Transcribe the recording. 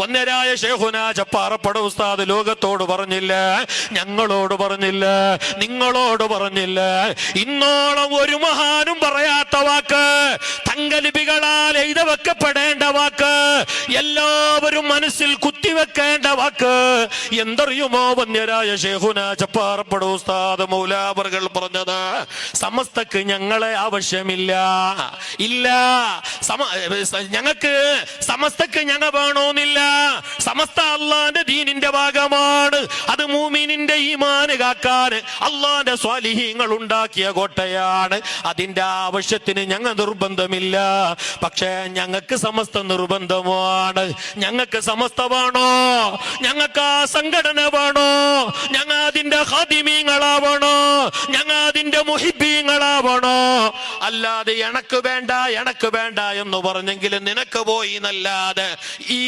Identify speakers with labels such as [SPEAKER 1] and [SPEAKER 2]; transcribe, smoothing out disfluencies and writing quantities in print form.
[SPEAKER 1] വന്യരായ ശൈഖുനാ ചപ്പാറപ്പട ഉസ്താദ് ലോകത്തോട് പറഞ്ഞില്ല, ഞങ്ങളോട് പറഞ്ഞില്ല, നിങ്ങളോട് പറഞ്ഞില്ല. ഇന്നോളം ഒരു മഹാനും പറയാത്ത വാക്ക്, തങ്കലിപികളാൽ എഴുതി വെക്കപ്പെടേണ്ട വാക്ക്, എല്ലാവരും മനസ്സിൽ കുത്തിവെക്കേണ്ട വാക്ക് എന്തറിയുമോ? വന്യരായ ശൈഖുനാ ചപ്പാറപ്പട ഉസ്താദ് മൗലാവർകൾ പറഞ്ഞത്, സമസ്തക്ക് ഞങ്ങളെ ആവശ്യമില്ല, ഇല്ല. ഞങ്ങൾക്ക് സമസ്തക്ക് ഞങ്ങൾ വേണമെന്നില്ല. സമസ്ത അള്ളാന്റെ ദീനിന്റെ ഭാഗമാണ്. അത് മൂമിനിന്റെ ഈമാന് കാക്കാൻ അള്ളാന്റെ സ്വാലിഹീങ്ങൾ ഉണ്ടാക്കിയ കോട്ടയാണ്. അതിന്റെ ആവശ്യത്തിന് ഞങ്ങൾ നിർബന്ധമില്ല. പക്ഷേ ഞങ്ങൾക്ക് സമസ്ത നിർബന്ധമാണ്. ഞങ്ങൾക്ക് സമസ്ത വേണോ? ഞങ്ങൾക്ക് ആ സംഘടന വേണോ? ഞങ്ങൾ അതിന്റെ ഖാദിമീങ്ങളാവണോ? ഞങ്ങൾ അതിന്റെ മുഹിബീങ്ങളാവണോ? അല്ലാതെ എനക്ക് വേണ്ട, എനക്ക് വേണ്ട എന്ന് പറഞ്ഞെങ്കിൽ നിനക്ക് പോയി എന്നല്ലാതെ ഈ